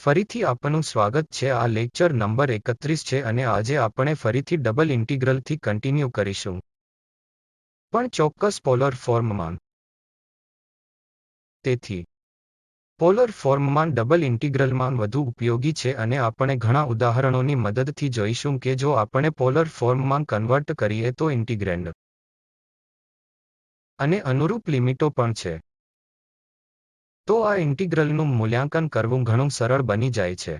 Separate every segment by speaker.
Speaker 1: ફરીથી આપનું સ્વાગત છે. આ લેક્ચર નંબર 31 છે અને આજે આપણે ફરીથી ડબલ ઇન્ટિગ્રલથી કન્ટિન્યુ કરીશું, પણ ચોક્કસ પોલર ફોર્મમાં. તેથી પોલર ફોર્મમાં ડબલ ઇન્ટિગ્રલમાં વધુ ઉપયોગી છે અને આપણે ઘણા ઉદાહરણોની મદદથી જોઈશું કે જો આપણે પોલર ફોર્મમાં કન્વર્ટ કરીએ તો ઇન્ટિગ્રેન્ડ અને અનુરૂપ લિમિટો પણ છે, તો આ ઇન્ટિગ્રલનું મૂલ્યાંકન કરવું ઘણું સરળ બની જાય છે.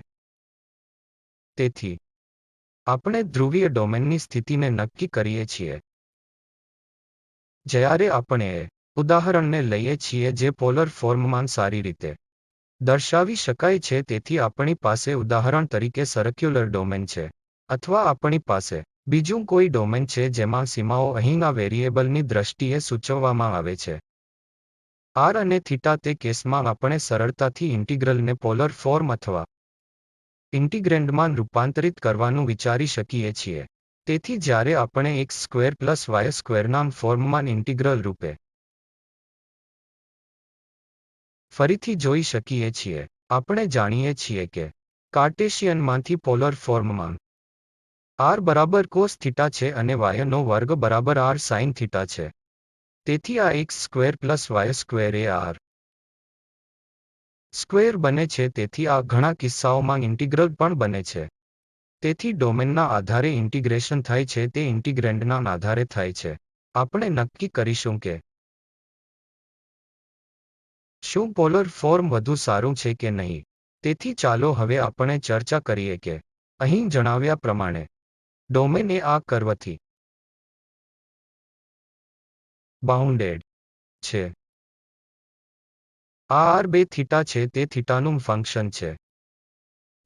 Speaker 1: તેથી આપણે ધ્રુવીય ડોમેનની સ્થિતિને નક્કી કરીએ છીએ. જ્યારે આપણે ઉદાહરણને લઈએ છીએ જે પોલર ફોર્મમાં સારી રીતે દર્શાવી શકાય છે, તેથી આપણી પાસે ઉદાહરણ તરીકે સર્ક્યુલર ડોમેન છે, અથવા આપણી પાસે બીજું કોઈ ડોમેન છે જેમાં સીમાઓ અહીં આ વેરિયેબલની દ્રષ્ટિએ સૂચવવામાં આવે છે. r અને થીટા. તે કેસમાં આપણે સરળતાથી ઇન્ટિગ્રલને પોલર ફોર્મ અથવા ઇન્ટિગ્રેન્ડમાં રૂપાંતરિત કરવાનું વિચારી શકીએ છીએ. તેથી જ્યારે આપણે x² + y² ફોર્મમાં ઇન્ટિગ્રલ રૂપે ફરીથી જોઈ શકીએ છીએ, આપણે જાણીએ છીએ કે કાર્ટેશિયનમાંથી પોલર ફોર્મમાં r બરાબર cos થીટા છે અને y નો વર્ગ બરાબર r sin થીટા છે. તેથી આ x² + y² એ r સ્ક્વેર બને છે. તેથી આ ઘણા કિસ્સાઓમાં ઇન્ટિગ્રલ પણ બને છે. તેથી ડોમેનના આધારે ઇન્ટિગ્રેશન થાય છે, તે ઇન્ટિગ્રેન્ડના આધારે થાય છે. આપણે નક્કી કરીશું કે શું પોલર ફોર્મ વધુ સારું છે કે નહીં. તેથી ચાલો હવે આપણે ચર્ચા કરીએ કે અહીં જણાવ્યા પ્રમાણે ડોમેન એ આ કર્વથી બાઉન્ડેડ છે. આ r2 થીટા છે, તે થીટાનું ફંક્શન છે,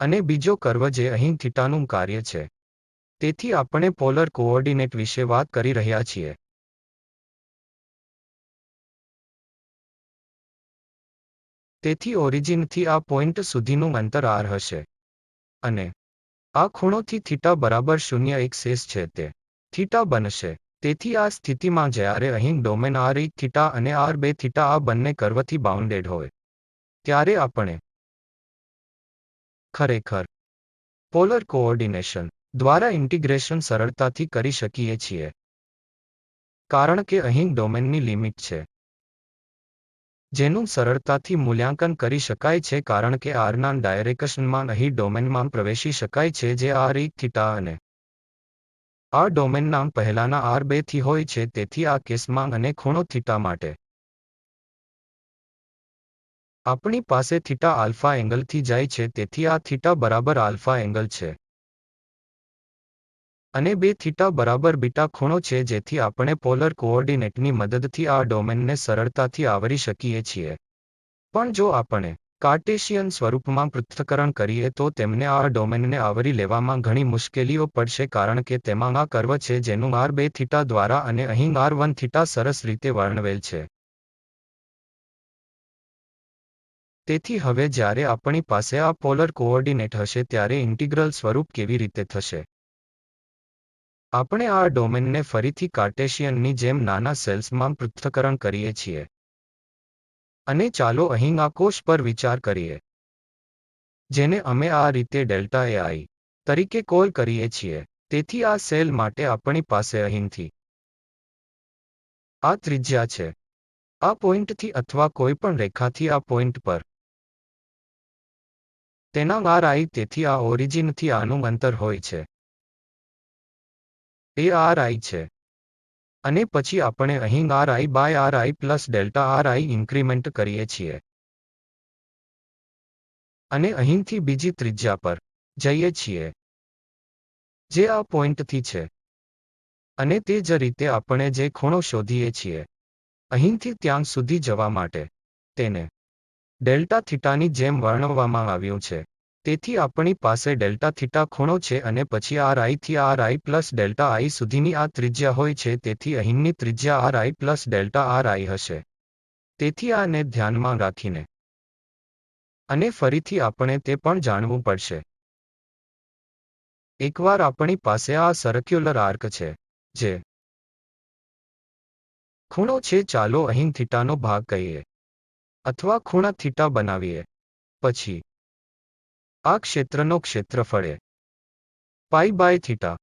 Speaker 1: અને બીજો કર્વ જે અહીં થીટાનું કાર્ય છે. તેથી આપણે પોલર કોઓર્ડિનેટ વિશે વાત કરી રહ્યા છીએ. તેથી ઓરિજિનથી આ પોઈન્ટ સુધીનું અંતર r હશે, અને આ ખૂણોથી થીટા બરાબર 0 છે તે થીટા બનશે. તેથી આ સ્થિતિમાં જ્યારે અહીં ડોમેન r1 થીટા અને r2 થીટા આ બંને કર્વથી બાઉન્ડેડ હોય, ત્યારે આપણે ખરેખર પોલર કોઓર્ડિનેશન દ્વારા ઇન્ટિગ્રેશન સરળતાથી કરી શકીએ છીએ, કારણ કે અહીં ડોમેનની લિમિટ છે જેનું સરળતાથી મૂલ્યાંકન કરી શકાય છે, કારણ કે r ના ડાયરેક્શનમાં અહીં ડોમેનમાં પ્રવેશી શકાય છે જે r1 થીટા અને આ ડોમેનના પહેલાના r2 થી હોય છે. તેથી આ કેસમાં અને ખૂણો થીટા માટે આપણી પાસે થીટા આલ્ફા એંગલથી જાય છે. તેથી આ થીટા બરાબર આલ્ફા એંગલ છે, અને 2 થીટા બરાબર બીટા ખૂણો છે, જેથી આપણે પોલર કોઓર્ડિનેટની મદદથી આ ડોમેનને સરળતાથી આવરી શકીએ છીએ. પણ જો આપણે કાર્ટેશિયન સ્વરૂપમાં પૃથ્થકરણ કરીએ તો તેમને આ ડોમેનને આવરી લેવામાં ઘણી મુશ્કેલીઓ પડશે, કારણ કે તેમાં આ કર્વ છે જેનું r2 થીટા દ્વારા અને અહીં r1 થીટા સરસ રીતે વર્ણવેલ છે. તેથી હવે જ્યારે આપણી પાસે આ પોલર કોઓર્ડિનેટ હશે ત્યારે ઇન્ટિગ્રલ સ્વરૂપ કેવી રીતે થશે. આપણે આ ડોમેનને ફરીથી કાર્ટેશિયનની જેમ નાના સેલ્સમાં પૃથ્થકરણ કરીએ છીએ, અને ચાલો અહીં આ કોષ પર વિચાર કરીએ, જેને અમે આ રીતે ડેલ્ટા ai તરીકે કોલ કરીએ છીએ. તેથી આ સેલ માટે આપણી પાસે અહીંથી આ ત્રિજ્યા છે. આ પોઈન્ટથી અથવા કોઈપણ રેખાથી આ પોઈન્ટ પર તેના ri. તેથી આ ઓરિજિનથી આનું અંતર હોય છે, એ ri છે, અને પછી આપણે અહીં ri/ri + ડેલ્ટા ri ઇન્ક્રીમેન્ટ કરીએ છીએ, અને અહીંથી બીજી ત્રિજ્યા પર જઈએ છીએ, જે આ પોઈન્ટથી છે. અને તે જ રીતે આપણે જે ખૂણો શોધીએ છીએ અહીંથી ત્યાં સુધી જવા માટે, તેને ડેલ્ટા થીટાની જેમ વર્ણવવામાં આવ્યું છે. તેથી આપણી પાસે ડેલ્ટા થીટા ખૂણો છે અને પછી ri થી ri + ડેલ્ટા i સુધીની આ ત્રિજ્યા હોય છે. તેથી અહીંની ત્રિજ્યા ri + ડેલ્ટા ri હશે. તેથી આ ને ધ્યાનમાં રાખીને, અને ફરીથી આપણે તે પણ જાણવું પડશે, એકવાર આપણી પાસે આ સર્ક્યુલર આર્ક છે જે ખૂણો છે, ચાલો અહીં થીટાનો ભાગ કહીએ, અથવા ખૂણા થીટા બનાવીએ, પછી આ ક્ષેત્રનો ક્ષેત્રફળ એ પાઈ બાય થીટા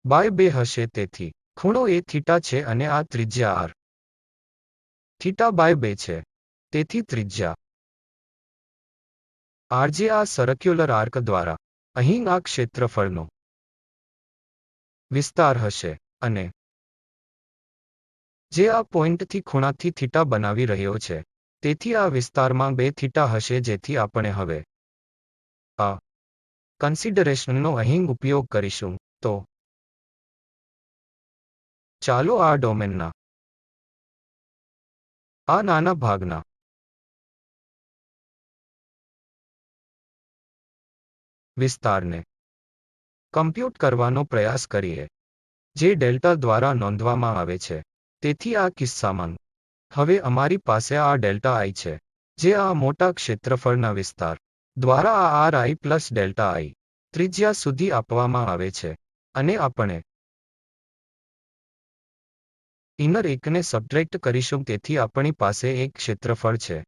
Speaker 1: બાય 2 હશે. તેથી ખૂણો એ થીટા છે અને આ ત્રિજ્યા આર થીટા બાય 2 છે. તેથી ત્રિજ્યા આર જે આ સર્ક્યુલર આર્ક દ્વારા અહીં આ ક્ષેત્રફળનો વિસ્તાર હશે અને જે આ પોઇન્ટથી ખૂણાથી થીટા બનાવી રહ્યો છે. તેથી આ વિસ્તારમાં 2 થીટા હશે. જેથી આપણે હવે આ કન્સિડરેશનનો અહીં ઉપયોગ કરીશું. તો ચાલો આ ડોમેનના આ નાના ભાગના વિસ્તારને કમ્પ્યુટ કરવાનો પ્રયાસ કરીએ જે ડેલ્ટા દ્વારા નોંધવામાં આવે છે. તેથી આ કિસ્સામાં હવે અમારી પાસે આ ડેલ્ટા આઈ છે જે આ મોટા ક્ષેત્રફળના વિસ્તાર દ્વારા આ આર આઈ પ્લસ ડેલ્ટા આઈ ત્રિજ્યા સુધી આપવામાં આવે છે. અને આપણે ઇનર એકને સબટ્રેક્ટ કરીશું. તેથી આપણી પાસે એક ક્ષેત્રફળ છે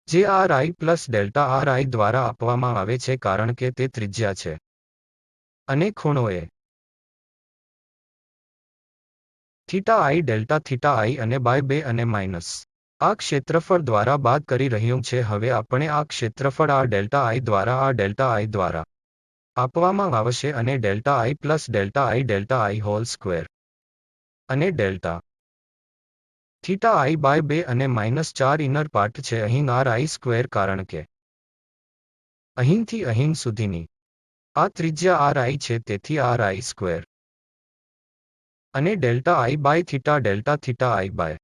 Speaker 1: જે r i plus delta R i દ્વારા આપવામાં આવે છે કારણ કે તે ત્રિજ્યા છે અને ખૂણો એ theta I delta theta I અને બાય 2 અને માઇનસ આ ક્ષેત્રફળ દ્વારા બાદ કરી રહ્યું છે. હવે આપણે આ ક્ષેત્રફળ આ ડેલ્ટા આઈ દ્વારા આ ડેલ્ટા આઈ દ્વારા આપવામાં આવશે અને ડેલ્ટા આઈ પ્લસ ડેલ્ટા આઈ હોલ સ્ક્વેર અને ડેલ્ટા થીટા આઈ બાય 2 અને -4 ઇનર પાર્ટ છે અહીં આર આઈ સ્ક્વેર કારણ કે અહીંથી અહીં સુધીની આ ત્રિજ્યા આર આઈ છે. તેથી આર આઈ સ્ક્વેર અને delta I by delta theta I by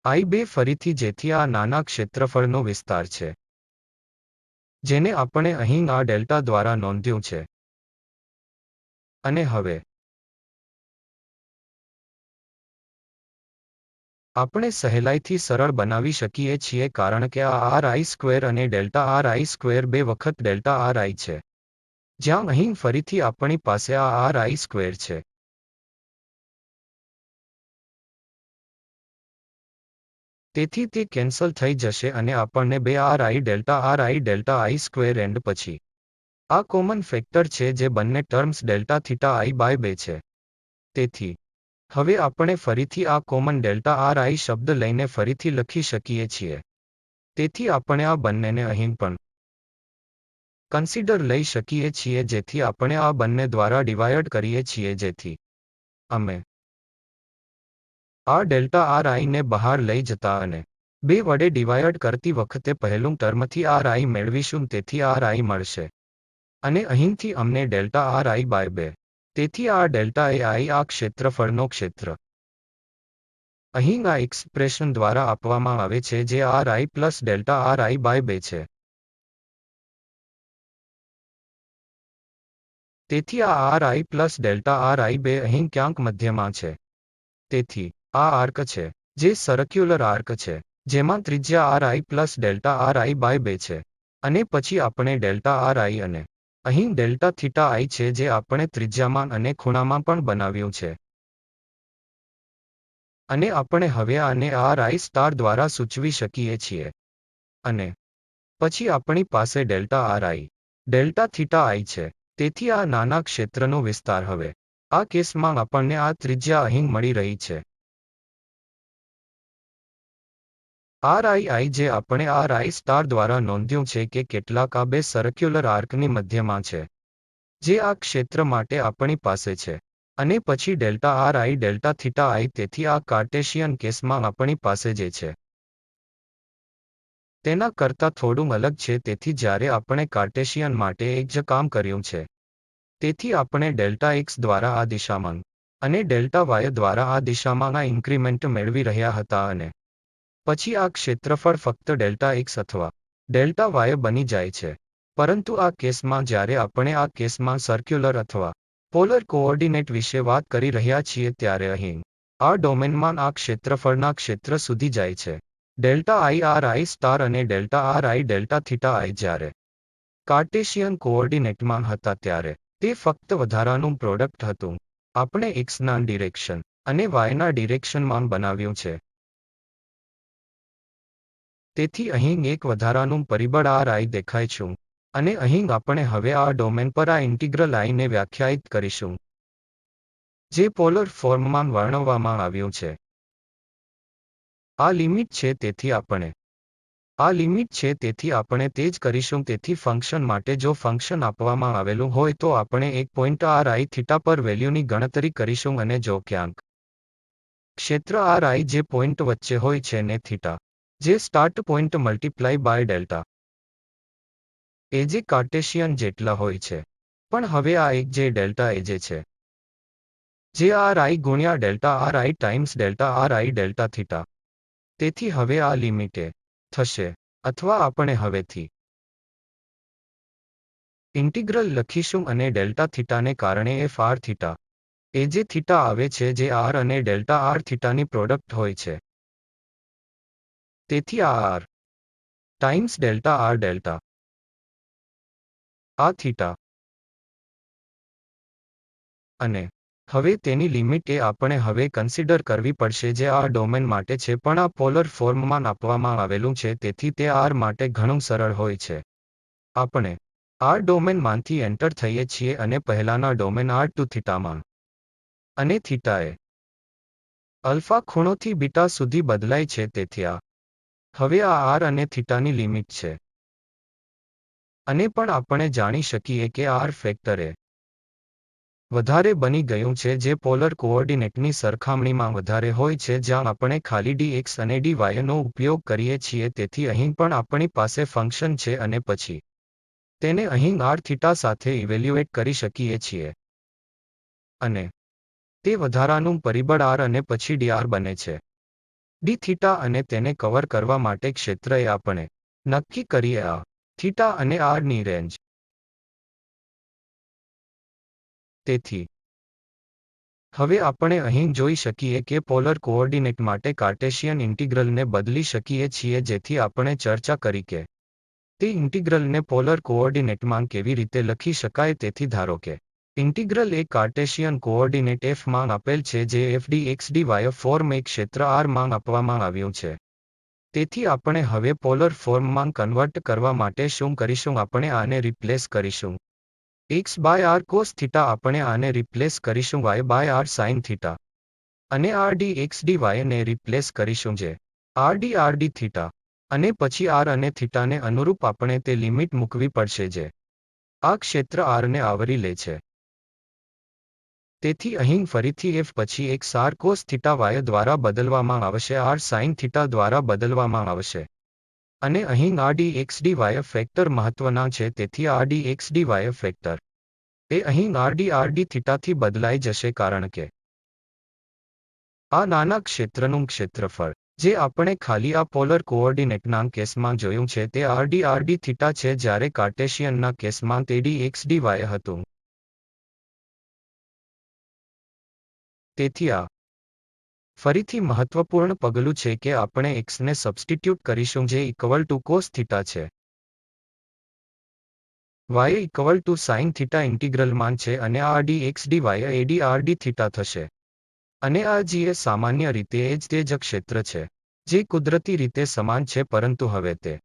Speaker 1: I 2 ફરીથી જેથી આ નાના ક્ષેત્રફળનો વિસ્તાર છે જેને આપણે અહીં આ ડેલ્ટા દ્વારા નોંધ્યું છે. અને હવે આપણે સહેલાઈથી સરળ બનાવી શકીએ છીએ કારણ કે આ આર આઈ સ્ક્વેર અને ડેલ્ટા આર આઈ સ્ક્વેર 2 વખત ડેલ્ટા આર આઈ છે જ્યાં અહીં ફરીથી આપણી પાસે આ આર આઈ સ્ક્વેર છે. તેથી તે કેન્સલ થઈ જશે અને આપણને 2 r I delta i square and પછી આ કોમન ફેક્ટર છે જે બંને terms delta theta I by 2 છે. તેથી હવે આપણે ફરીથી આ કોમન ડેલ્ટા આર આઈ શબ્દ લઈને ફરીથી લખી શકીએ છીએ. તેથી આપણે આ બંનેને અહીં પણ કન્સિડર લઈ શકીએ છીએ જેથી આપણે આ બંને દ્વારા ડિવાઇડ કરીએ છીએ જેથી અમે આ ડેલ્ટા આર આઈને બહાર લઈ જતા અને 2 વડે ડિવાઇડ કરતી વખતે પહેલું ટર્મથી આર આઈ મેળવીશું. તેથી આર આઈ મળશે અને અહીંથી અમને ડેલ્ટા આર આઈ બાય 2 તેથી આ ડેલ્ટા એ આઈ આ ક્ષેત્રફળનો ક્ષેત્ર અહીં આ એક્સપ્રેશન દ્વારા આપવામાં આવે છે જે r i plus delta R i by 2 છે. તેથી આ r i plus delta R i 2 અહીં ક્યાંક મધ્યમાં છે. તેથી આ આર્ક છે જે સર્ક્યુલર આર્ક છે જેમાં ત્રિજ્યા r i plus delta R i by 2 છે અને પછી આપણે ડેલ્ટા આર આઈ અને અહીં ડેલ્ટા થીટા આઈ છે જે આપણે ત્રિજ્યામાં અને ખૂણામાં પણ બનાવ્યું છે. અને આપણે હવે આને આર આઈ સ્ટાર દ્વારા સૂચવી શકીએ છીએ અને પછી આપણી પાસે delta R I delta theta i છે. તેથી આ નાના ક્ષેત્રનો વિસ્તાર હવે આ કેસમાં આપણને આ ત્રિજ્યા અહીં મળી રહી છે આર આઈ જે આપણે આર આઈ સ્ટાર દ્વારા નોંધ્યું છે કે કેટલાક આ 2 સર્ક્યુલર આર્કની મધ્યમાં છે જે આ ક્ષેત્ર માટે આપણી પાસે છે અને પછી delta R I delta theta i. તેથી આ કાર્ટેશિયન કેસમાં આપણી પાસે જે છે તેના કરતાં થોડું અલગ છે. તેથી જ્યારે આપણે કાર્ટેશિયન માટે એક જ કામ કર્યું છે તેથી આપણે ડેલ્ટા એક્સ દ્વારા આ દિશામાં અને ડેલ્ટા વાય દ્વારા આ દિશામાં આ ઇન્ક્રીમેન્ટ મેળવી રહ્યા હતા અને પછી આ ક્ષેત્રફળ ફક્ત ડેલ્ટા એક્સ અથવા ડેલ્ટા વાય બની જાય છે. પરંતુ આ કેસમાં જ્યારે આપણે આ કેસમાં સર્ક્યુલર અથવા પોલર કોઓર્ડિનેટ વિશે વાત કરી રહ્યા છીએ ત્યારે અહીં આ ડોમેનમાં આ ક્ષેત્રફળના ક્ષેત્ર સુધી જાય છે delta I R I star અને delta R I delta theta I. જ્યારે કાર્ટેશિયન કોઓર્ડિનેટમાં હતા ત્યારે તે ફક્ત વધારાનું પ્રોડક્ટ હતું. આપણે એક્સના ડિરેક્શન અને વાયના ડિરેક્શનમાં બનાવ્યું છે. તેથી અહીં એક વધારાનું પરિબળ RI દેખાય છે અને અહીં આપણે હવે આ ડોમેન પર આ ઇન્ટિગ્રલ I ને વ્યાખ્યાયિત કરીશું જે પોલર ફોર્મમાં વર્ણવવામાં આવ્યું છે. આ લિમિટ છે તેથી આપણે તે જ કરીશું. તેથી ફંક્શન માટે જો ફંક્શન આપવામાં આવેલું હોય તો આપણે એક પોઈન્ટ RI થીટા પર વેલ્યુની ગણતરી કરીશું અને જો ક્યાંક ક્ષેત્ર RI જે પોઈન્ટ વચ્ચે હોય છે ને થીટા જે start point multiply by delta એ જે કાર્ટેશિયન જેટલા હોય છે પણ હવે આ એક જે ડેલ્ટા એ જે છે જે RI ગુણ્યા delta RI times delta RI delta theta. તેથી હવે આ લિમિટ એ થશે અથવા આપણે હવેથી ઇન્ટિગ્રલ લખીશું અને ડેલ્ટા થીટાને કારણે FR થીટા એ જે થીટા આવે છે જે R અને ડેલ્ટા R થીટાની પ્રોડક્ટ હોય છે. તેથી આ R times delta R delta આ થીટા અને હવે તેની લિમિટ એ આપણે હવે કન્સિડર કરવી પડશે જે આ ડોમેન માટે છે પણ આ પોલર ફોર્મમાં આપવામાં આવેલું છે તેથી તે R માટે ઘણું સરળ હોય છે. આપણે R ડોમેનમાંથી એન્ટર થઈએ છીએ અને પહેલાના ડોમેન R2 થીટામાં અને થીટા એ અલ્ફા ખૂણોથી બીટા સુધી બદલાય છે તેથી આ હવે આ R અને થીટાની લિમિટ છે અને પણ આપણે જાણી શકીએ કે R ફેક્ટર એ વધારે બની ગયું છે જે પોલર કોઓર્ડિનેટની સરખામણીમાં વધારે હોય છે જ્યાં આપણે ખાલી dx અને dy નો ઉપયોગ કરીએ છીએ. તેથી અહીં પણ આપણી પાસે ફંક્શન છે અને પછી તેને અહીં R થીટા સાથે ઇવેલ્યુએટ કરી શકીએ છીએ અને તે વધારાનું પરિબળ R અને પછી dr બને છે d થીટા અને તેને કવર કરવા માટે ક્ષેત્ર એ આપણે નક્કી કરીએ આ થીટા અને R ની રેન્જ. તેથી હવે આપણે અહીં જોઈ શકીએ કે પોલર કોઓર્ડિનેટ માટે કાર્ટેશિયન ઇન્ટિગ્રલને બદલી શકીએ છીએ જેથી આપણે ચર્ચા કરી કે તે ઇન્ટિગ્રલને પોલર કોઓર્ડિનેટમાં કેવી રીતે લખી શકાય. તેથી ધારો કે ઇન્ટિગ્રલ એ કાર્ટેશિયન કોઓર્ડિનેટ f માં આપેલ છે જે f dx dy ફોર્મ એક ક્ષેત્ર R માં આપવામાં આવ્યું છે. તેથી આપણે હવે પોલર ફોર્મમાં કન્વર્ટ કરવા માટે શું કરીશું આપણે આને રિપ્લેસ કરીશું x by R cos theta આપણે આને રિપ્લેસ કરીશું y by R sin theta અને R dx dy ને રિપ્લેસ કરીશું જે R d થીટા અને પછી R અને થીટાને અનુરૂપ આપણે તે લિમિટ મૂકવી પડશે જે આ ક્ષેત્ર R ને આવરી લે છે. તેથી અહીં ફરીથી f પછી x R cos theta y દ્વારા બદલવામાં આવશે R sin થીટા દ્વારા બદલવામાં આવશે અને અહીં આ dx dy ફેક્ટર મહત્વના છે. તેથી આ dx dy ફેક્ટર એ અહીં R d થીટાથી બદલાઈ જશે કારણ કે આ નાના ક્ષેત્રનું ક્ષેત્રફળ જે આપણે ખાલી આ પોલર કોઓર્ડિનેટના કેસમાં જોયું છે તે R d થીટા છે જ્યારે કાર્ટેશિયનના કેસમાં તે dx dy હતું. તેથી આ ફરીથી મહત્વપૂર્ણ પગલું છે કે આપણે x ને સબસ્ટિટ્યુટ કરીશું જે ઇક્વલ ટુ cos થીટા છે y equal to sin theta ઇન્ટિગ્રલમાં છે અને આ dx dy એ dr d થીટા થશે અને આ g એ સામાન્ય રીતે એ જ તે જ ક્ષેત્ર છે જે કુદરતી રીતે સમાન છે પરંતુ હવે તે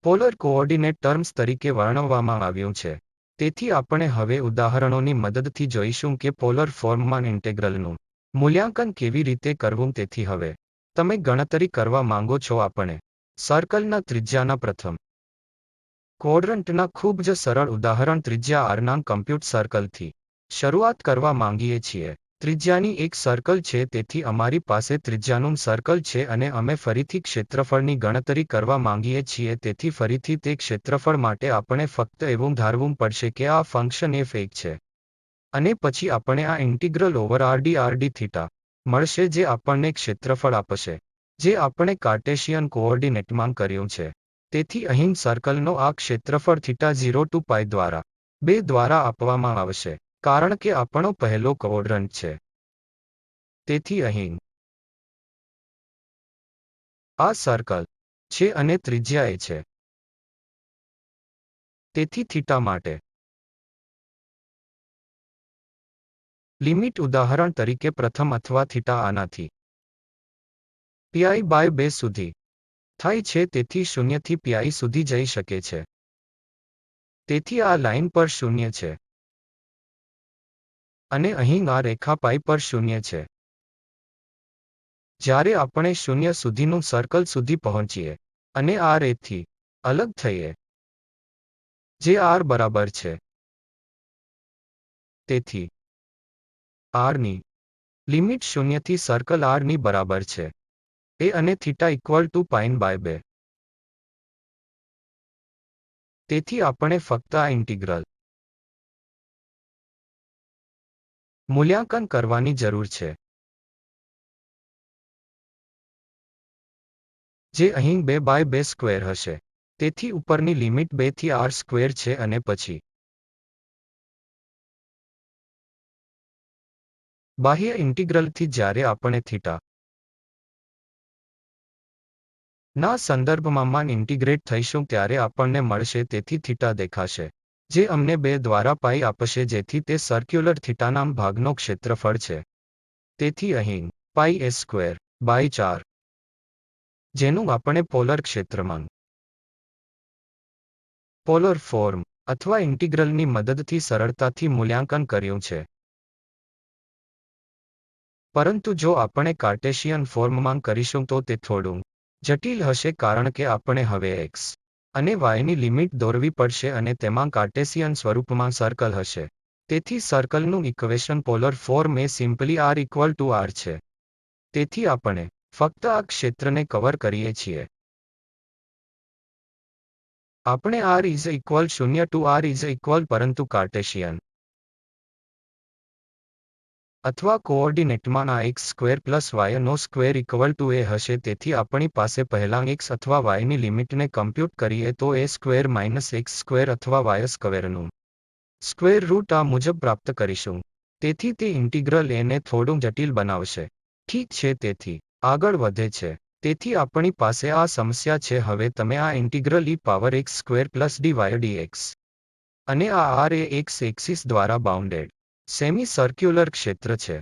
Speaker 1: પોલર કોઓર્ડિનેટ ટર્મ્સ તરીકે વર્ણવવામાં આવ્યું છે. તેથી આપણે હવે ઉદાહરણોની મદદથી જોઈશું કે પોલર ફોર્મમાં ઇન્ટેગ્રલનું મૂલ્યાંકન કેવી રીતે કરવું. તેથી હવે તમે ગણતરી કરવા માંગો છો આપણે સર્કલના ત્રિજ્યાના પ્રથમ ક્વોડ્રન્ટના ખૂબ જ સરળ ઉદાહરણ ત્રિજ્યા r ના કમ્પ્યુટ સર્કલથી શરૂઆત કરવા માંગીએ છીએ. ત્રિજ્યાની એક સર્કલ છે તેથી અમારી પાસે ત્રિજ્યાનું સર્કલ છે અને અમે ફરીથી ક્ષેત્રફળની ગણતરી કરવા માંગીએ છીએ. તેથી ફરીથી તે ક્ષેત્રફળ માટે આપણે ફક્ત એવું ધારવું પડશે કે આ ફંક્શન f એક છે અને પછી આપણે આ integral over R d theta મળશે જે આપણને ક્ષેત્રફળ આપશે જે આપણે કાર્ટેશિયન કોઓર્ડિનેટમાં કર્યું છે. તેથી અહીં સર્કલનો આ ક્ષેત્રફળ થીટા 0 ટુ પાઈ દ્વારા 2 દ્વારા આપવામાં આવશે કારણ કે આપણો પહેલો ક્વોડ્રન્ટ છે. તેથી અહીં આ સર્કલ છે અને ત્રિજ્યા એ છે. તેથી થીટા માટે લિમિટ ઉદાહરણ તરીકે પ્રથમ અથવા થીટા આનાથી pi બાય 2 સુધી થાય છે, તેથી શૂન્યથી પાઈ સુધી જઈ શકે છે. તેથી આ લાઇન પર શૂન્ય છે. અને અહીં આ રેખા પાઈ પર શૂન્ય છે. જ્યારે આપણે શૂન્ય સુધીનું સર્કલ સુધી પહોંચીએ અને આર એથી અલગ થઈએ, જે આર બરાબર છે, તેથી આરની લિમિટ શૂન્યથી સર્કલ આરની બરાબર છે, એ અને થીટા ઇક્વલ ટુ π/2. તેથી આપણે ફક્ત આ ઇન્ટિગ્રલ મૂલ્યાંકન કરવાની જરૂર છે, જે અહીં 2/2 સ્ક્વેર હશે. તેથી ઉપરની લિમિટ 2 થી r સ્ક્વેર છે અને પછી બાહ્ય ઇન્ટિગ્રલથી જ્યારે આપણે થીટા ના સંદર્ભમાં ઇન્ટિગ્રેટ થઈશું ત્યારે આપણને મળશે, તેથી થીટા દેખાશે, જે અમને 2 દ્વારા પાઈ આપશે, જેથી તે સર્ક્યુલર થીટાના ભાગનો ક્ષેત્રફળ છે. તેથી અહીં πa²/4, જેનું આપણે પોલર ક્ષેત્રમાં પોલર ફોર્મ અથવા ઇન્ટિગ્રલની મદદથી સરળતાથી મૂલ્યાંકન કર્યું છે. પરંતુ જો આપણે કાર્ટેશિયન ફોર્મમાં કરીશું તો તે થોડું જટિલ હશે, કારણ કે આપણે હવે x અને yની લિમિટ દોરવી પડશે અને તેમાં કાર્ટેશિયન સ્વરૂપમાં સર્કલ હશે. તેથી સર્કલનું ઇક્વેશન પોલર ફોર્મ એ સિમ્પલી r છે. તેથી આપણે ફક્ત આ ક્ષેત્રને કવર કરીએ છીએ. આપણે r0 ટુ r પરંતુ કાર્ટેશિયન અથવા કોઓર્ડિનેટમાં આ x² + y² a હશે. તેથી આપણી પાસે પહેલાં x અથવા yની લિમિટને કમ્પ્યુટ કરીએ તો a² - x² અથવા y²નું સ્ક્વેર રૂટ આ મુજબ પ્રાપ્ત કરીશું. તેથી તે ઇન્ટિગ્રલ a ને થોડું જટિલ બનાવશે. ઠીક છે, તેથી આગળ વધે છે. તેથી આપણી પાસે આ સમસ્યા છે. હવે તમે આ ઇન્ટિગ્રલ e⁻x² dy dx અને આ r એ x એક્સિસ દ્વારા બાઉન્ડેડ સેમી સર્ક્યુલર ક્ષેત્ર છે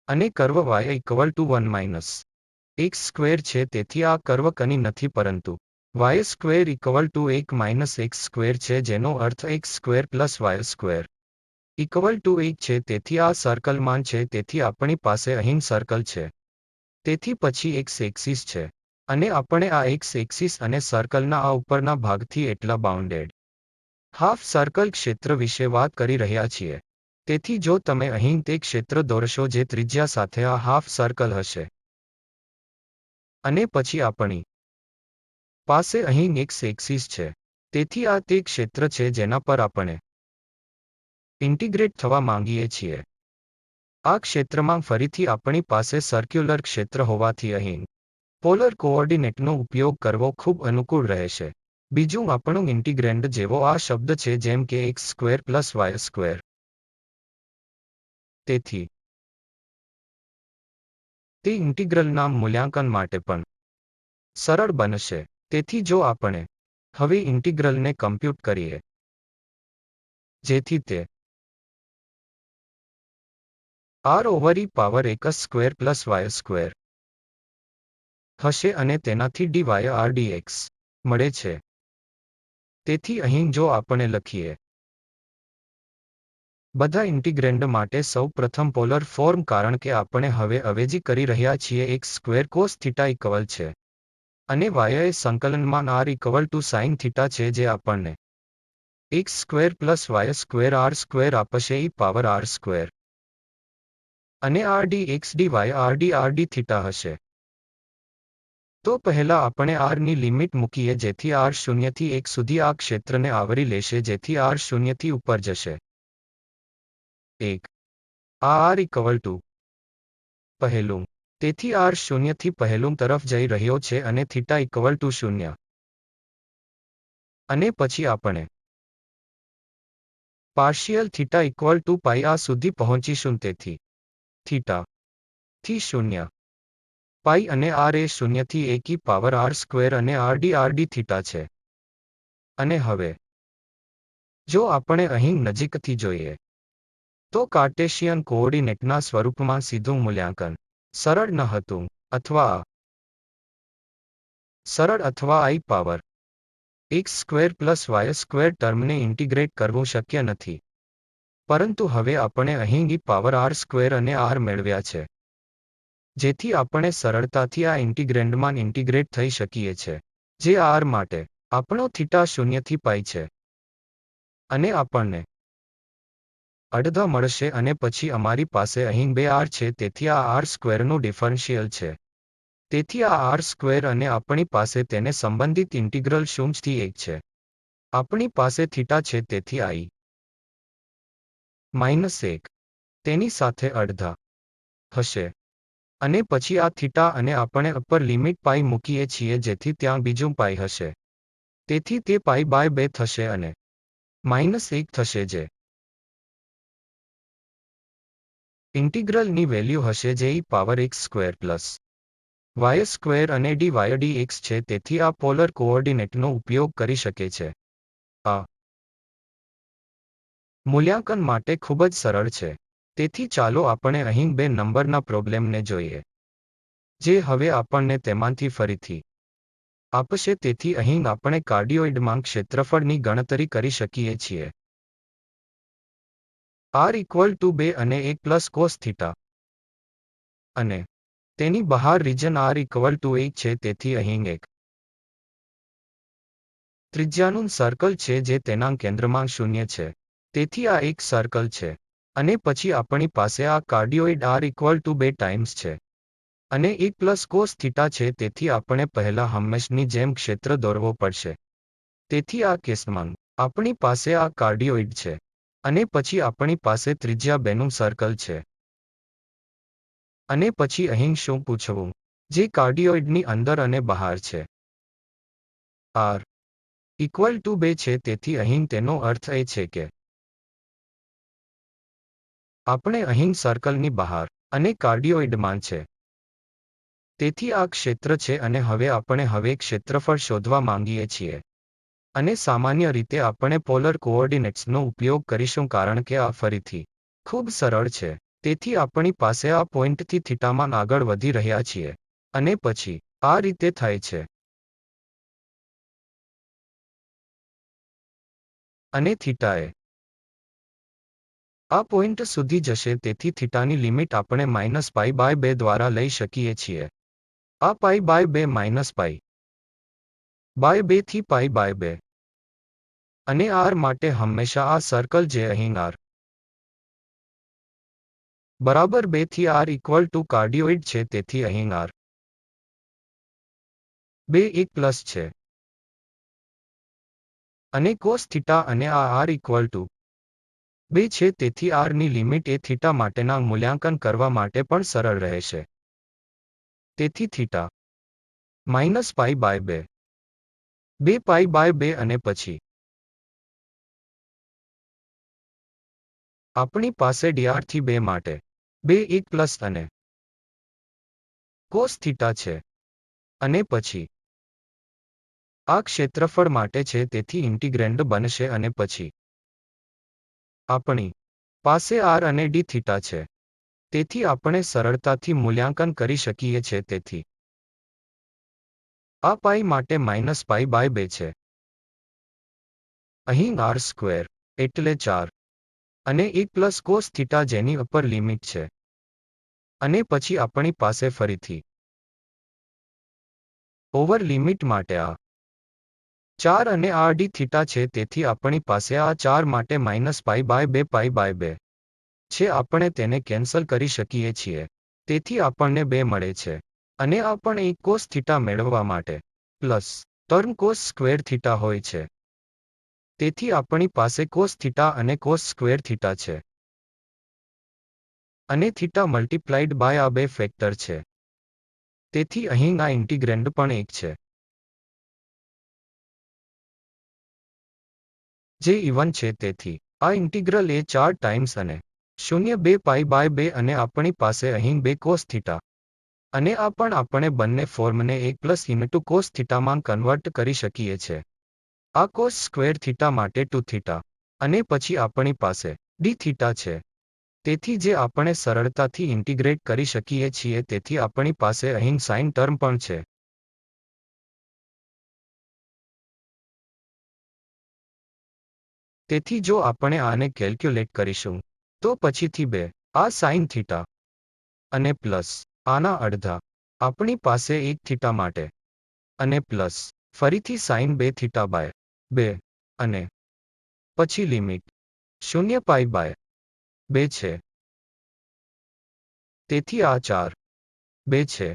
Speaker 1: અને કર્વ y=1 - x² છે. તેથી આ કર્વ કની નથી પરંતુ y² = 1 - x² છે, જેનો અર્થ x² + y² = 1 છે. તેથી આ સર્કલમાં છે. તેથી આપણી પાસે અહીં સર્કલ છે. તેથી પછી x એક્સિસ છે અને આપણે આ x એક્સિસ અને સર્કલના આ ઉપરના ભાગથી એટલા બાઉન્ડેડ હાફ સર્કલ ક્ષેત્ર વિશે વાત કરી રહ્યા છીએ. તેથી જો તમે અહીં તે ક્ષેત્ર દોરશો જે ત્રિજ્યા સાથે આ હાફ સર્કલ હશે, અને પછી આપણી પાસે અહીં x એક્સિસ છે, તેથી આ તે ક્ષેત્ર છે જેના પર આપણે ઇન્ટિગ્રેટ થવા માંગીએ છીએ. આ ક્ષેત્રમાં ફરીથી આપણી પાસે સર્ક્યુલર ક્ષેત્ર હોવાથી અહીં પોલર કોઓર્ડિનેટનો ઉપયોગ કરવો ખૂબ અનુકૂળ રહેશે. બીજું આપણું ઇન્ટિગ્રેન્ડ જેવો આ શબ્દ છે, જેમ કે x² + y². તેથી તે ઇન્ટિગ્રલના મૂલ્યાંકન માટે પણ સરળ બનશે. તેથી જો આપણે હવે ઇન્ટિગ્રલને કમ્પ્યુટ કરીએ જેથી તે r/(e⁻x² + y²) હશે અને તેનાથી dy r dx મળે છે. તેથી અહીં જો આપણે લખીએ બધા ઇન્ટિગ્રેન્ડ માટે સૌ પ્રથમ પોલર ફોર્મ, કારણ કે આપણે હવે અવેજી કરી રહ્યા છીએ x² cos θ છે અને y એ સંકલનમાં r sin θ છે, જે આપણને x² + y² r² આપશે e⁻r². અને r dx dy r dθ હશે. તો પહેલા આપણે r ની લિમિટ મૂકીએ જેથી r 0 થી 1 સુધી આ ક્ષેત્રને આવરી લેશે, જેથી r 0 થી ઉપર જશે 1. આ r પહેલું. તેથી r 0 થી પહેલું તરફ જઈ રહ્યો છે અને θ=0. અને પછી આપણે પાર્શિયલ θ=π આ સુધી પહોંચીશું. તેથી θ થી 0 π અને r એ 0 થી 1 e⁻r² અને r dθ છે. અને હવે જો આપણે અહીં નજીકથી જોઈએ તો કાર્ટેશિયન કોઓર્ડિનેટના સ્વરૂપમાં સીધું મૂલ્યાંકન સરળ ન હતું, અથવા સરળ અથવા આઈ power x square plus y square ટર્મને ઇન્ટિગ્રેટ કરવું શક્ય નથી, પરંતુ હવે આપણે અહીં ઈ પાવર આર સ્ક્વેર અને આર મેળવ્યા છે, જેથી આપણે સરળતાથી આ ઇન્ટિગ્રેન્ડમાં ઇન્ટિગ્રેટ થઈ શકીએ છે, જે આર માટે આપણો થીટા 0 થી પાઈ છે, અને આપણને અડધા મળશે, અને પછી અમારી પાસે અહીં 2r છે, તેથી આ આર સ્ક્વેરનું ડિફરન્શિયલ છે. તેથી આ આર સ્ક્વેર, અને આપણી પાસે તેને સંબંધિત ઇન્ટિગ્રલ 0 થી 1 છે. આપણી પાસે થીટા છે, તેથી આઈ -1 તેની સાથે અડધા હશે, અને પછી આ થીટા, અને આપણે અપર લિમિટ પાઈ મૂકીએ છીએ, જેથી ત્યાં બીજું પાઈ હશે, તેથી તે પાઈ બાય 2 થશે અને -1 થશે, જે ઇન્ટિગ્રલની વેલ્યુ હશે, જે e power x square plus y square અને dy dx છે. તેથી આ પોલર કોઓર્ડિનેટનો ઉપયોગ કરી શકે છે. આ મૂલ્યાંકન માટે ખૂબ જ સરળ છે. તેથી ચાલો આપણે અહીં 2 નંબરના પ્રોબ્લેમને જોઈએ, જે હવે આપણને તેમાંથી ફરીથી આપશે. તેથી અહીં આપણે કાર્ડિયોઇડમાં ક્ષેત્રફળની ગણતરી કરી શકીએ છીએ. r = 2 અને 1 પ્લસ કોસ થીટા, અને તેની બહાર રીજન r = 1 છે. તેથી અહીં એક ત્રિજ્યાનું સર્કલ છે, જે તેના કેન્દ્રમાં 0 છે. તેથી આ એક સર્કલ છે, અને પછી આપણી પાસે આ કાર્ડિયોઇડ r = 2 ટાઈમ્સ છે, અને 1 પ્લસ કોસ થીટા છે. તેથી આપણે પહેલા હંમેશની જેમ ક્ષેત્ર દોરવો પડશે. તેથી આ કેસમાં આપણી પાસે આ કાર્ડિયોઇડ છે, અને પછી આપણી પાસે ત્રિજ્યા 2 નું સર્કલ છે. અને પછી અહીં શું પૂછવું, જે કાર્ડિયોઇડની અંદર અને બહાર છે? r = 2 છે. તેથી અહીં તેનો અર્થ એ છે કે આપણે અહીં સર્કલની બહાર અને કાર્ડિયોઇડમાં છે. તેથી આ ક્ષેત્ર છે, અને હવે આપણે ક્ષેત્રફળ શોધવા માંગીએ છીએ. અને સામાન્ય રીતે આપણે પોલર કોઓર્ડિનેટ્સનો ઉપયોગ કરીશું, કારણ કે આ ફરીથી ખૂબ સરળ છે. તેથી આપણી પાસે આ પોઈન્ટથી થીટામાં આગળ વધી રહ્યા છીએ, અને પછી આ રીતે થાય છે. અને થીટાએ આ પોઈન્ટ સુધી જશે. તેથી થીટાની લિમિટ આપણે -π/2 દ્વારા લઈ શકીએ છીએ. આ π/2 -π/2 થી π/2. અને r માટે હંમેશા આ સર્કલ, જે અહીં r બરાબર 2 થી r = કાર્ડિયોઇડ છે. તેથી અહીં r 2 1 પ્લસ છે, અને કોસ થીટા, અને આ r = 2 છે. તેથી r ની લિમિટ એ થીટા માટેના મૂલ્યાંકન કરવા માટે પણ સરળ રહેશે. તેથી થીટા -π/2 2π/2, અને પછી આપણી પાસે dr થી 2 માટે 2 1 પ્લસ અને કોસ થીટા છે, અને પછી આ ક્ષેત્રફળ માટે છે. તેથી ઇન્ટિગ્રેન્ડ બનશે, અને પછી આપણી પાસે r અને d થીટા છે. તેથી આપણે સરળતાથી મૂલ્યાંકન કરી શકીએ છીએ. તેથી આ પાઈ માટે -π/2 છે. અહીં r સ્ક્વેર એટલે 4, અને 1 પ્લસ કોસ થીટા, જેની અપર લિમિટ છે. અને પછી આપણી પાસે ફરીથી ઓવર લિમિટ માટે આ 4 અને r d થીટા છે. તેથી આપણી પાસે આ 4 માટે -π/2 π/2 છે. આપણે તેને કેન્સલ કરી શકીએ છીએ. તેથી આપણને 2 મળે છે, અને આ પણ 1 કોસ થીટા મેળવવા માટે plus term cos square theta હોય છે. તેથી આપણી પાસે કોસ થીટા અને કોસ સ્ક્વેર થીટા છે, અને થીટા મલ્ટીપ્લાઇડ બાય આ 2 ફેક્ટર છે. તેથી અહીં આ ઇન્ટિગ્રેન્ડ પણ 1 છે, જે ઇવન છે. તેથી આ ઇન્ટિગ્રલ એ 4 ટાઈમ્સ અને 0 2π/2, અને આપણી પાસે અહીં 2 કોસ થીટા, અને આ પણ આપણે બંને ફોર્મને 1 + કોસ થીટામાં કન્વર્ટ કરી શકીએ છીએ. આ કોસ સ્ક્વેર થીટા માટે 2 થીટા, અને પછી આપણી પાસે d થીટા છે. તેથી જે આપણે સરળતાથી ઇન્ટિગ્રેટ કરી શકીએ છીએ. તેથી આપણી પાસે અહીં સાઇન ટર્મ પણ છે. તેથી જો આપણે આને કેલ્ક્યુલેટ કરીશું તો પછીથી 2 આ સાઇન થીટા અને પ્લસ આના અડધા આપણી પાસે 1 થીટા માટે અને પ્લસ ફરીથી સાઇન 2 થીટા બાય 2 અને પછી લિમિટ 0 પાઈ બાય 2 છે. તેથી આ 4 2 છે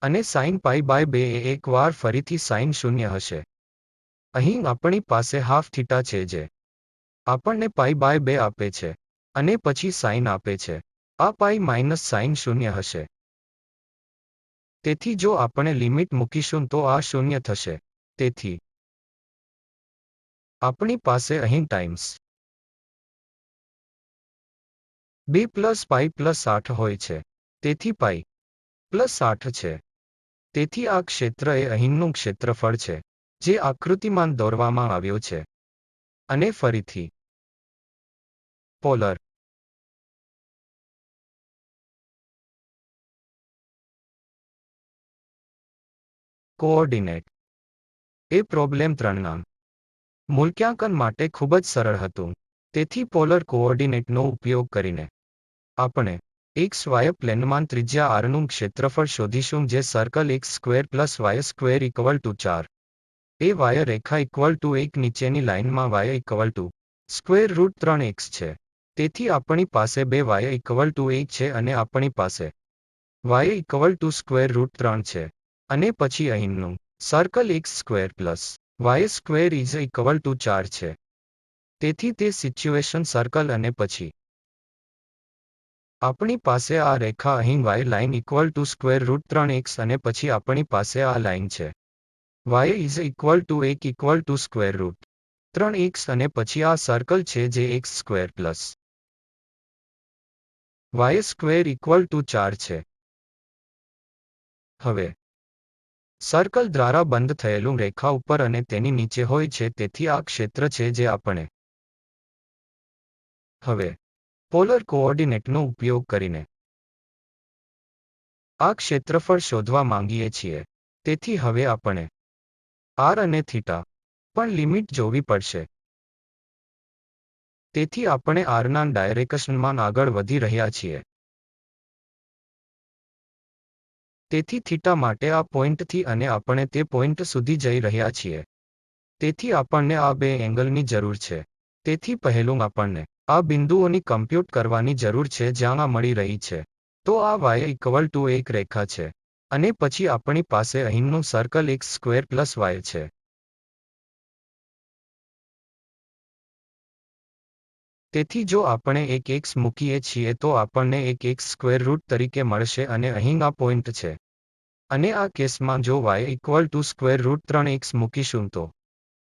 Speaker 1: અને સાઇન પાઈ બાય 2 એ એકવાર ફરીથી સાઇન 0 હશે. અહીં આપણી પાસે હાફ થીટા છે જે આપણને પાઈ બાય 2 આપે છે અને પછી સાઇન આપે છે. આ પાઈ માઇનસ સાઇન 0 હશે. તેથી જો આપણે લિમિટ મૂકીશું તો આ 0 થશે. તેથી આપણી પાસે અહીં ટાઈમ્સ 2 પ્લસ પાઈ પ્લસ 8 હોય છે. તેથી પાઈ પ્લસ 8 છે. તેથી આ ક્ષેત્ર એ અહીંનું ક્ષેત્રફળ છે જે આકૃતિમાં દોરવામાં આવ્યો છે. અને ફરીથી પોલર કોઓર્ડિનેટ એ પ્રોબ્લેમ 3ના મૂલ્યાંકન માટે ખૂબ જ સરળ હતું. તેથી પોલર કોઓર્ડિનેટનો ઉપયોગ કરીને આપણે XY પ્લેનમાં ત્રિજ્યા r નું ક્ષેત્રફળ શોધીશું જે circle x square plus y square equal to 4 એ વાય રેખા ઇક્વલ ટુ 1 નીચેની લાઇનમાં y equal to square root 3x છે. તેથી આપણી પાસે 2 y ઇક્વલ ટુ 1 છે અને આપણી પાસે y equal to square route 3 છે. અને પછી અહીંનું circle x square plus y square is equal to 4 છે. તેથી તે સિચ્યુએશન સર્કલ અને પછી આપણી પાસે આ રેખા અહીં y line equal to square root 3x અને પછી આપણી પાસે આ લાઇન છે y is equal to 1 equal to square root 3x અને પછી આ સર્કલ છે જે x square plus y square equal to 4 છે. હવે સર્કલ દ્વારા બંધ થયેલું રેખા ઉપર અને તેની નીચે હોય છે તેથી આ ક્ષેત્ર છે જે આપણે હવે પોલર કોઓર્ડિનેટનો ઉપયોગ કરીને આ ક્ષેત્રફળ શોધવા માંગીએ છીએ. તેથી હવે આપણે r અને થીટા પણ લિમિટ જોવી પડશે. તેથી આપણે r ના ડાયરેક્શનમાં આગળ વધી રહ્યા છીએ. તેથી થીટા માટે આ પોઈન્ટથી અને આપણે તે પોઈન્ટ સુધી જઈ રહ્યા છીએ. તેથી આપણને આ 2 એંગલની જરૂર છે. તેથી પહેલું આપણને આ બિંદુઓની કમ્પ્યુટ કરવાની જરૂર છે જ્યાં આ મળી રહી છે. તો આ y ઇક્વલ ટુ 1 રેખા છે અને પછી આપણી પાસે અહીંનું circle x square plus y છે. તેથી જો આપણે એક x મૂકીએ છીએ તો આપણને એક x સ્ક્વેર રૂટ તરીકે મળશે અને અહીં આ પોઈન્ટ છે. અને આ કેસમાં જો y equal to square root 3x મૂકીશું તો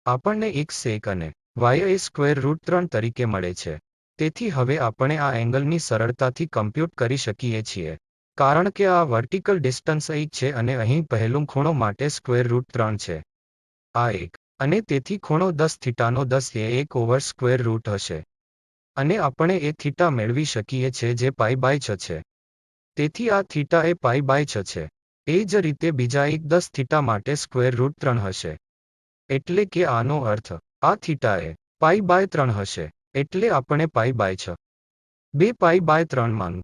Speaker 1: આપણને x1 અને y સ્ક્વેર રૂટ 3 તરીકે મળે છે. તેથી હવે આપણે આ એંગલની સરળતાથી કમ્પ્યુટ કરી શકીએ છીએ કારણ કે આ વર્ટિકલ ડિસ્ટન્સ 1 છે અને અહીં પહેલું ખૂણો માટે સ્ક્વેર રૂટ 3 છે. આ 1 અને તેથી ખૂણો 10 થીટાનો 10 એ 1 ઓવર સ્ક્વેર રૂટ હશે. અને આપણે એ થીટા મેળવી શકીએ છે જે પાઈ બાય 6 છે. તેથી આ થીટા એ પાઈ બાય 6 છે. એ જ રીતે બીજા એક 10 થીટા માટે સ્ક્વેર રૂટ 3 હશે. એટલે કે આનો અર્થ આ થીટા એ પાઈ બાય 3 હશે. એટલે આપણે પાઈ બાય 6 2 પાઈ બાય 3 માં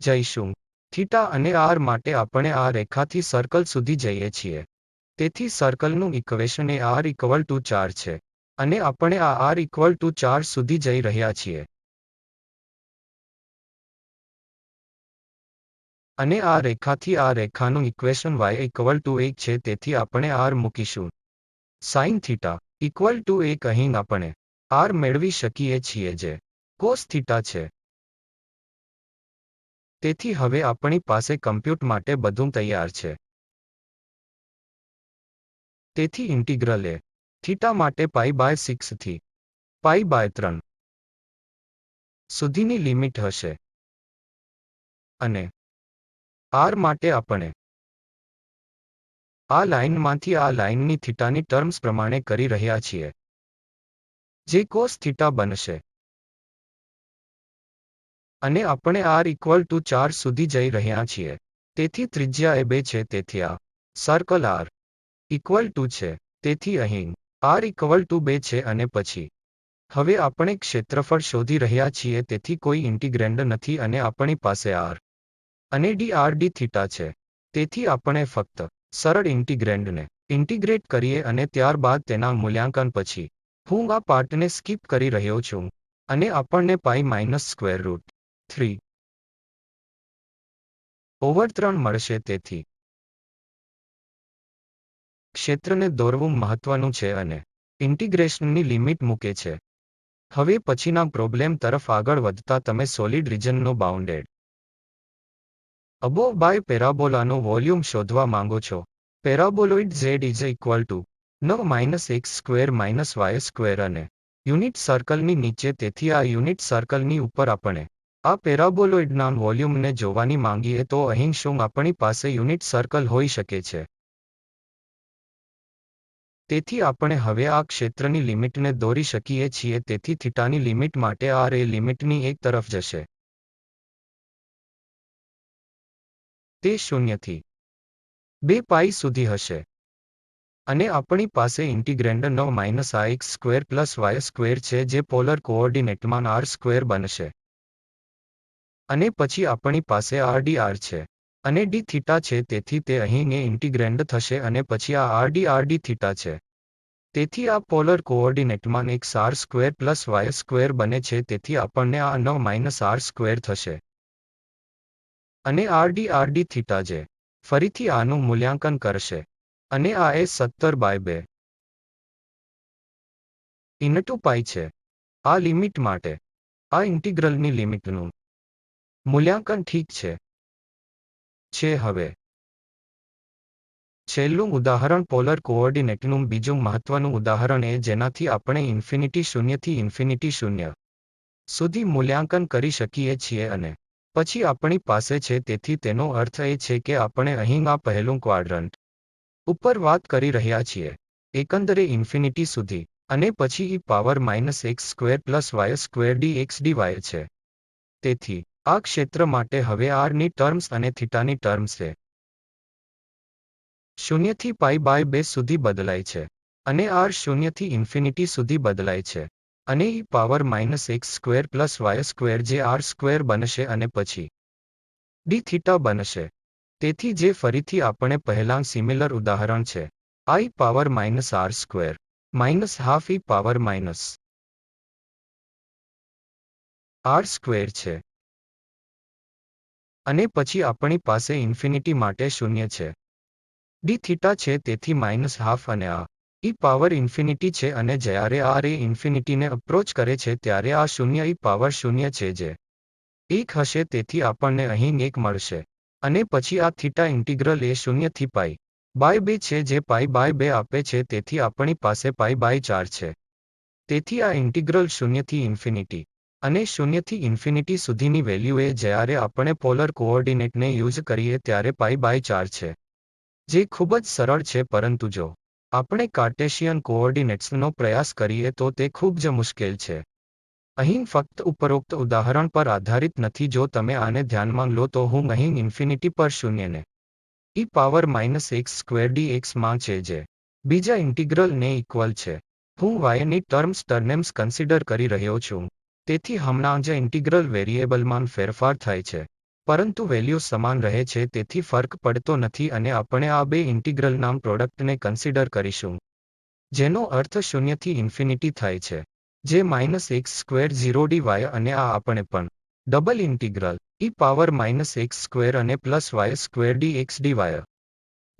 Speaker 1: જઈશું. થીટા અને r માટે આપણે આ રેખાથી સર્કલ સુધી જઈએ છીએ. તેથી સર્કલનું ઇક્વેશન એ r ઇક્વલ ટુ 4 છે અને આપણે આ r ઇક્વલ ટુ 4 સુધી જઈ રહ્યા છીએ. અને આ રેખાથી આ રેખાનું ઇક્વેશન y ઇક્વલ ટુ 1 છે તેથી આપણે r મૂકીશું. સાઇન થીટા ઇક્વલ ટુ 1 અહીં આપણે r મેળવી શકીએ છીએ જે કોસ થીટા છે. તેથી હવે આપણી પાસે કમ્પ્યુટ માટે બધું તૈયાર છે. તેથી ઇન્ટિગ્રલ એ થીટા માટે પાઈ બાય 6 થી પાઈ બાય 3 સુધીની લિમિટ હશે. અને r માટે આપણે આ લાઇનમાંથી આ લાઇનની થીટાની ટર્મ્સ પ્રમાણે કરી રહ્યા છીએ જે કોસ થીટા બનશે. અને આપણે r ઇક્વલ ટુ 4 સુધી જઈ રહ્યા છીએ. તેથી ત્રિજ્યા એ 2 છે તેથી આ સર્કલ r ઇક્વલ ટુ છે. તેથી અહીં r ઇક્વલ ટુ 2 છે અને પછી હવે આપણે ક્ષેત્રફળ શોધી રહ્યા છીએ, તેથી કોઈ ઇન્ટિગ્રેન્ડ નથી અને આપણી પાસે r અને d થીટા છે. તેથી આપણે ફક્ત સરળ ઇન્ટિગ્રેન્ડને ઇન્ટિગ્રેટ કરીએ અને ત્યારબાદ તેના મૂલ્યાંકન પછી હું આ પાર્ટને સ્કીપ કરી રહ્યો છું અને આપણને પાઈ માઇનસ સ્ક્વેર રૂટ 3/3 મળશે. તેથી ક્ષેત્રને દોરવું મહત્વનું છે અને ઇન્ટિગ્રેશનની લિમિટ મૂકે છે. હવે પછીના પ્રોબ્લેમ તરફ આગળ વધતા તમે સોલિડ રિજનનો બાઉન્ડેડ અબોવ બાય પેરાબોલાનો વોલ્યુમ શોધવા માંગો છો. Paraboloid z is equal to 9 - x² - y² અને યુનિટ સર્કલની નીચે. તેથી આ યુનિટ સર્કલની ઉપર આપણે આ પેરાબોલોઇડના વોલ્યુમને જોવાની માંગીએ તો અહીં શું આપણી પાસે યુનિટ સર્કલ હોઈ શકે છે? તેથી આપણે હવે આ ક્ષેત્રની લિમિટને દોરી શકીએ છીએ. તેથી થીટાની લિમિટ માટે r એ લિમિટની એક તરફ જશે. તે 0 થી 2 પાઈ સુધી હશે. અને આપણી પાસે ઇન્ટિગ્રેન્ડ 9 - x² + y² છે જે પોલર કોઓર્ડિનેટમાં r² બનશે. અને પછી આપણી પાસે r છે અને d થીટા છે. તેથી તે અહીં એ ઇન્ટિગ્રેન્ડ થશે અને પછી આ d થીટા છે. તેથી આ પોલર કોઓર્ડિનેટમાં x r² + y² બને છે. તેથી આપણને આ 9 - r² થશે. અને d થીટા જે ફરીથી આનું મૂલ્યાંકન કરશે. અને આ એ 17/2 × પાઈ છે. આ લિમિટ માટે આ ઇન્ટિગ્રલની લિમિટનું મૂલ્યાંકન ઠીક છે. હવે છેલ્લું ઉદાહરણ પોલર કોઓર્ડિનેટનું બીજું મહત્વનું ઉદાહરણ એ જેનાથી આપણે ઇન્ફિનિટી 0 થી ઇન્ફિનિટી 0 સુધી મૂલ્યાંકન કરી શકીએ છીએ અને પછી આપણી પાસે છે. તેથી તેનો અર્થ એ છે કે આપણે અહીં આ પહેલું ક્વાડ્રન્ટ ઉપર વાત કરી રહ્યા છીએ, એકંદરે ઇન્ફિનિટી સુધી, અને પછી e⁻x² + y² dx dy છે. તેથી આ ક્ષેત્ર માટે હવે r ની ટર્મ્સ અને થીટાની ટર્મ્સ એ 0 થી π/2 સુધી બદલાય છે અને r 0 થી ઇન્ફિનિટી સુધી બદલાય છે અને e⁻x² + y² જે r² બનશે અને પછી d થીટા બનશે. તેથી જે ફરીથી આપણે પહેલાં સિમિલર ઉદાહરણ છે, આ e⁻r² -½ e⁻r² છે. અને પછી આપણી પાસે ઇન્ફિનિટી માટે 0 છે. d થીટા છે. તેથી -½ અને આ e⁻∞ છે અને જ્યારે r એ ઇન્ફિનિટીને અપ્રોચ કરે છે ત્યારે આ 0 e⁻0 છે જે 1 હશે. તેથી આપણને અહીં 1 મળશે. અને પછી આ થીટા ઇન્ટિગ્રલ એ 0 થી π/2 છે જે π/2 આપે છે. તેથી આપણી પાસે π/4 છે. તેથી આ ઇન્ટિગ્રલ 0 થી ઇન્ફિનિટી અને 0 થી ઇન્ફિનિટી સુધીની વેલ્યુ એ જ્યારે આપણે પોલર કોઓર્ડિનેટને યુઝ કરીએ ત્યારે π/4 છે. જે ખૂબ જ સરળ છે, પરંતુ જો આપણે કાર્ટેશિયન કોઓર્ડિનેટ્સનો પ્રયાસ કરીએ તો તે ખૂબ જ મુશ્કેલ છે. અહીં ફક્ત ઉપરોક્ત ઉદાહરણ પર આધારિત નથી. જો તમે આને ધ્યાનમાં લો તો હું અહીં ઇન્ફિનિટી પર 0 ને e⁻x² dx માં છે જે બીજા ઇન્ટિગ્રલ ને ઇક્વલ છે. હું y ની ટર્મ્સ કન્સિડર કરી રહ્યો છું. તેથી હમણાં જ ઇન્ટિગ્રલ વેરિયેબલમાં ફેરફાર થાય છે, પરંતુ વેલ્યુ સમાન રહે છે. તેથી ફરક પડતો નથી અને આપણે આ બે ઇન્ટિગ્રલના પ્રોડક્ટને કન્સિડર કરીશું, જેનો અર્થ 0 થી ઇન્ફિનિટી થાય છે, જે -x² dy અને આ આપણે પણ ડબલ ઇન્ટિગ્રલ e⁻x² અને +y² dx dy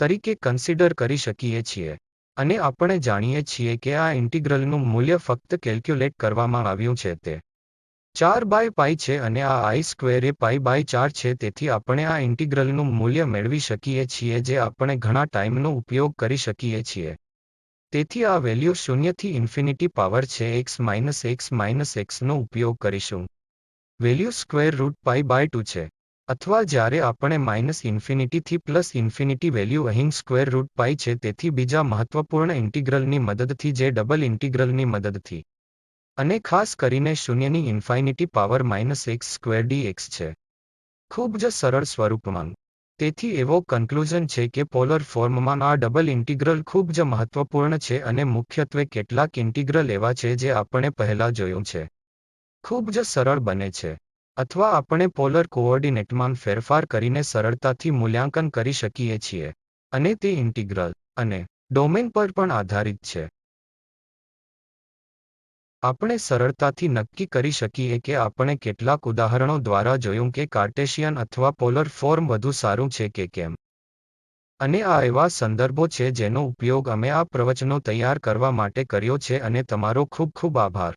Speaker 1: તરીકે કન્સિડર કરી શકીએ છીએ. અને આપણે જાણીએ છીએ કે આ ઇન્ટિગ્રલનું મૂલ્ય ફક્ત કેલ્ક્યુલેટ કરવામાં આવ્યું છે તે 4/π છે અને આ i² એ π/4 છે. તેથી આપણે આ ઇન્ટિગ્રલનું મૂલ્ય મેળવી શકીએ છીએ જે આપણે ઘણા ટાઈમનો ઉપયોગ કરી શકીએ છીએ. તેથી આ વેલ્યુ 0 થી ઇન્ફિનિટી પાવર છે x નો ઉપયોગ કરીશું. વેલ્યુ √π/2 છે. અથવા જ્યારે આપણે -ઇન્ફિનિટી થી +∞ વેલ્યુ અહીં √π છે. તેથી બીજા મહત્વપૂર્ણ ઇન્ટિગ્રલની મદદથી જે ડબલ ઇન્ટિગ્રલની મદદથી અને ખાસ કરીને 0 ની ઇન્ફાઇનિટી પાવર -x² dx છે. ખૂબ જ સરળ સ્વરૂપમાં તેથી એવો કન્ક્લુઝન છે કે પોલર ફોર્મમાં આ ડબલ ઇન્ટિગ્રલ ખૂબ જ મહત્વપૂર્ણ છે અને મુખ્યત્વે કેટલાક ઇન્ટિગ્રલ એવા છે જે આપણે પહેલા જોયું છે ખૂબ જ સરળ બને છે અથવા આપણે પોલર કોઓર્ડિનેટમાં ફેરફાર કરીને સરળતાથી મૂલ્યાંકન કરી શકીએ છીએ અને તે ઇન્ટિગ્રલ અને ડોમેન પર પણ આધારિત છે. આપણે સરળતાથી નક્કી કરી શકીએ કે આપણે કેટલાક ઉદાહરણો દ્વારા જોયું કે કાર્ટેશિયન અથવા પોલર ફોર્મ વધુ સારું છે કે કેમ. અને આ એવા સંદર્ભો છે જેનો ઉપયોગ અમે આ પ્રવચનો તૈયાર કરવા માટે કર્યો છે અને તમારો ખૂબ ખૂબ આભાર.